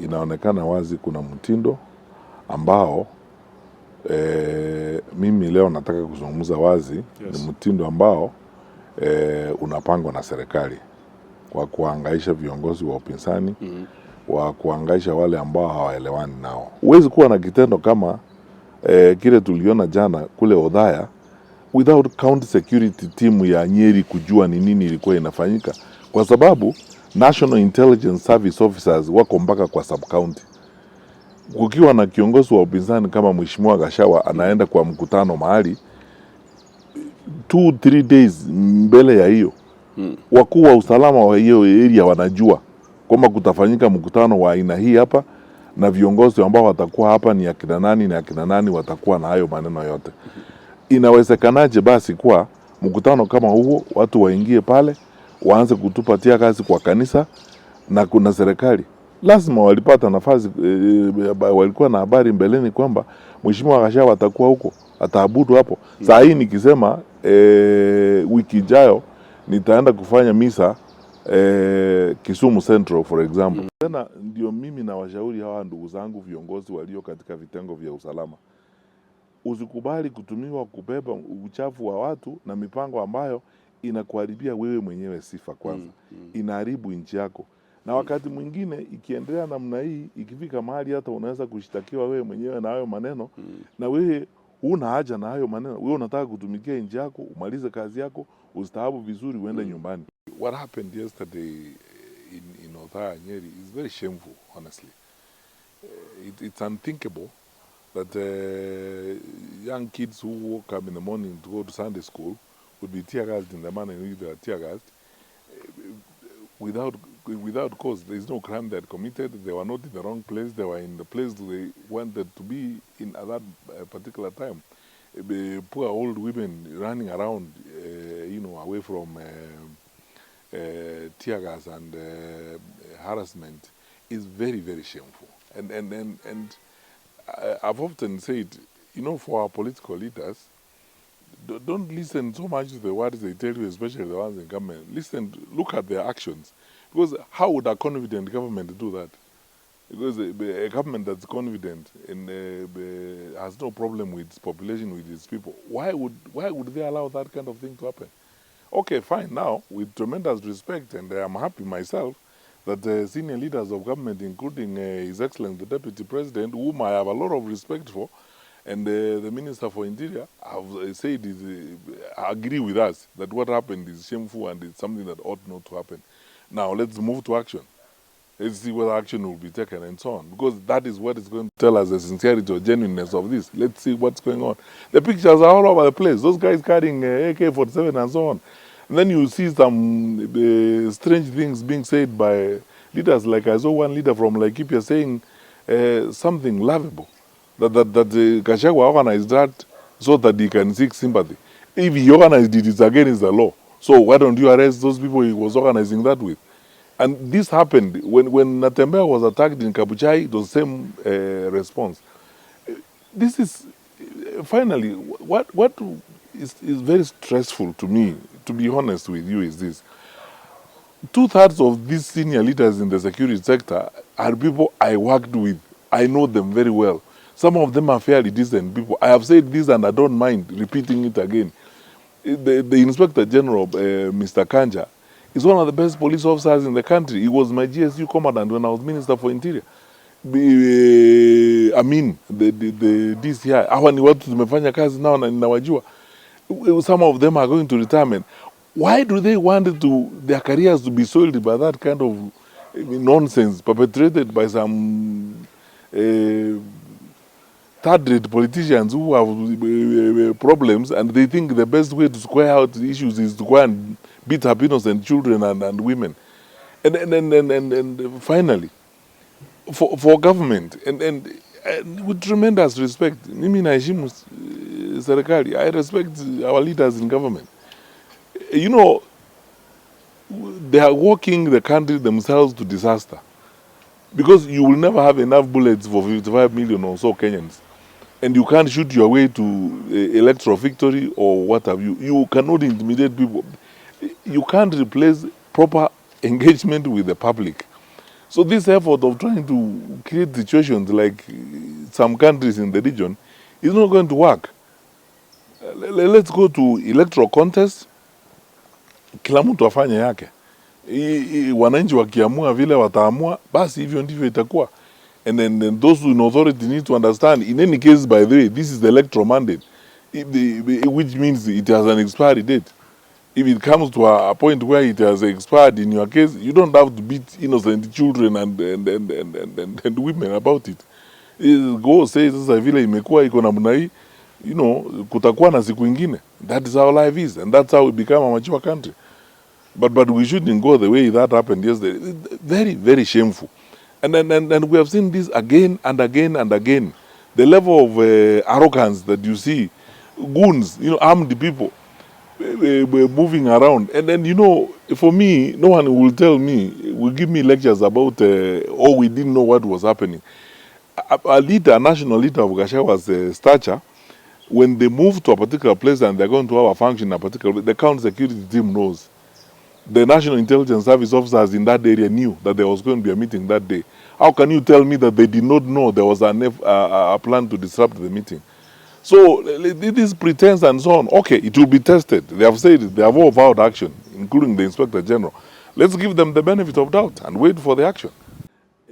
Inaonekana wazi kuna mtindo ambao mimi leo nataka kuzungumza wazi. Yes. Ni mtindo ambao unapangwa na serikali kwa kuhangaisha viongozi wa upinzani, wa kuhangaisha wale ambao hawaelewani nao. Huwezi kuwa na kitendo kama kile tuliona jana kule Othaya without county security team ya Nyeri kujua ni nini ilikuwa inafanyika, kwa sababu National Intelligence Service officers wako mpaka kwa sub county. Kukiwa na kiongozi wa upinzani kama Mheshimiwa Gachagua anaenda kwa mkutano mahali 2-3 days mbele ya hiyo, wakuu wa usalama wa hiyo area wanajua kwamba kutafanyika mkutano wa aina hii hapa, na viongozi ambao watakuwa hapa ni akina nani na akina nani watakuwa na hayo maneno yote. Inawezekanaje basi kwa mkutano kama huo watu waingie pale waanze kutupatia kazi kwa kanisa na kuna serikali? Lazima walipata nafasi, walikuwa na habari mbeleni kwamba Mheshimiwa Gachagua atakuwa huko, ataabudu hapo. Saa hii nikisema wiki ijayo nitaenda kufanya misa Kisumu Central for example. Tena ndio mimi na washauri hawa ndugu zangu viongozi walio katika vitengo vya usalama, usikubali kutumiwa kubeba uchafu wa watu na mipango ambayo inakuharibia wewe mwenyewe sifa kwanza. Inaharibu nchi yako. Na wakati mwingine ikiendelea namna hii, ikifika mahali hata unaweza kushtakiwa wewe mwenyewe na hayo maneno, na wewe huna haja na hayo maneno. Wewe unataka kutumikia nchi yako, umalize kazi yako, ustaabu vizuri uende nyumbani. What happened yesterday in Othaya, Nyeri is very shameful, honestly. It's unthinkable that young kids who woke up in the morning to go to Sunday school would be tear-gassed in the manner in which they are tear-gassed without cause. There is no crime they had committed. They were not in the wrong place. They were in the place they wanted to be in at that particular time. Poor old women running around, away from tear gas and harassment is very, very shameful. And I've often said, for our political leaders, don't listen so much to the words they tell you, especially the ones in government. Look at their actions. Because how would a confident government do that? Because a government that's confident and has no problem with its population, with its people, why would they allow that kind of thing to happen? Okay, fine. Now, with tremendous respect, and I'm happy myself that the senior leaders of government, including His Excellency the Deputy President, whom I have a lot of respect for, and the Minister for Interior have said, agree with us that what happened is shameful and it's something that ought not to happen. Now, let's move to action. Let's see whether action will be taken and so on. Because that is what is going to tell us the sincerity or genuineness of this. Let's see what's going on. The pictures are all over the place. Those guys carrying AK-47 and so on. And then you see some strange things being said by leaders. Like I saw one leader from Laikipia saying something laughable. That Gachagua organized that so that he can seek sympathy. If he organized it, it's against the law. So why don't you arrest those people he was organizing that with? And this happened when Natembeya was attacked in Kabuchai. It was the same response. This is finally what is very stressful to me, to be honest with you, is this: 2/3 of these senior leaders in the security sector are people I worked with. I know them very well. Some of them are fairly decent people. I have said this and I don't mind repeating it again. The Inspector General, Mr. Kanja, is one of the best police officers in the country. He was my GSU commandant when I was Minister for Interior. I mean, the DCI. Hawa ni watu tumefanya kazi nao na ninawajua. Some of them are going to retirement. Why do they want their careers to be soiled by that kind of nonsense perpetrated by some third-rate politicians who have problems, and they think the best way to square out issues is to go and beat up innocent children and women. And finally, for government, and with tremendous respect, mimi naheshimu serikali, I respect our leaders in government. They are walking the country themselves to disaster. Because you will never have enough bullets for 55 million or so Kenyans. And you can't shoot your way to electoral victory or what have you. You cannot intimidate people. You can't replace proper engagement with the public. So this effort of trying to create situations like some countries in the region is not going to work. Let's go to electoral contest, kila mtu afanye yake. Wananchi wakiamua vile wataamua, basi hivyo ndivyo itakuwa. And then those who in authority need to understand, in any case, by the way, this is the electoral mandate, which means it has an expiry date. If it comes to a point where it has expired in your case, you don't have to beat innocent children and women about it. Go say sasa vile imekuwa iko namna hii, you know, kutakuwa na siku ingine. That is how life is, and that's how we become a mature country. But we shouldn't go the way that happened yesterday. Very, very shameful. And we have seen this again and again and again. The level of arrogance that you see, goons, you know, armed people, moving around. And then, you know, for me, no one will tell me, will give me lectures about, oh, we didn't know what was happening. A leader, a national leader of Gachagua's stature, when they move to a particular place and they're going to have a function in a particular place, the county security team knows. The National Intelligence Service officers in that area knew that there was going to be a meeting that day. How can you tell me that they did not know there was a plan to disrupt the meeting? So this pretense and so on, okay, it will be tested. They have said they have all vowed action, including the Inspector General. Let's give them the benefit of doubt and wait for the action.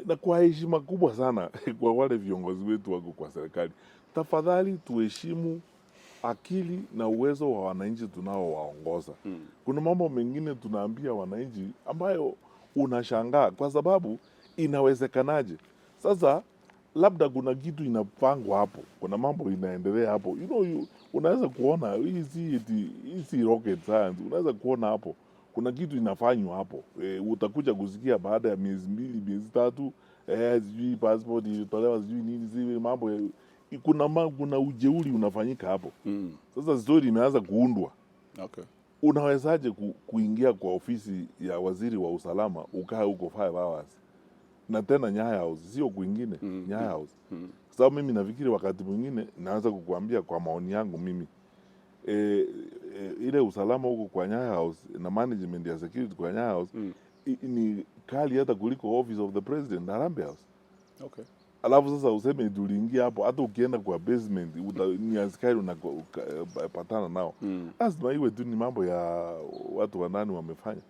Na kwa heshima kubwa sana kwa wale viongozi wetu wako kwa serikali, tafadhali tuheshimu akili na uwezo wa wananchi tunaowaongoza. Kuna mambo mengine tunaambia wananchi ambayo unashangaa kwa sababu inawezekanaje. Sasa labda kuna kitu inapangwa hapo, kuna mambo inaendelea hapo. You know, unaweza kuona hii si rocket science. Unaweza kuona hapo kuna kitu inafanywa hapo. Utakuja kusikia baada ya miezi 2, miezi 3, sijui passport ilitolewa, sijui nini, sijui mambo kuna ujeuri unafanyika hapo. Sasa story imeanza kuundwa. Okay. Unawezaje kuingia kwa ofisi ya waziri wa usalama ukaa huko 5 hours? Na tena Nyaya House, sio kwingine, Nyaya House. Sababu mimi nafikiri wakati mwingine naanza kukuambia kwa maoni yangu mimi, ile usalama huko kwa Nyaya House na management ya security kwa Nyaya House ni kali hata kuliko office of the president na Harambee House. Okay. Alafu sasa useme tuliingia hapo, hata ukienda kwa basement ni askari unapatana nao. Lazima iwe tu ni mambo ya watu wanani wamefanya.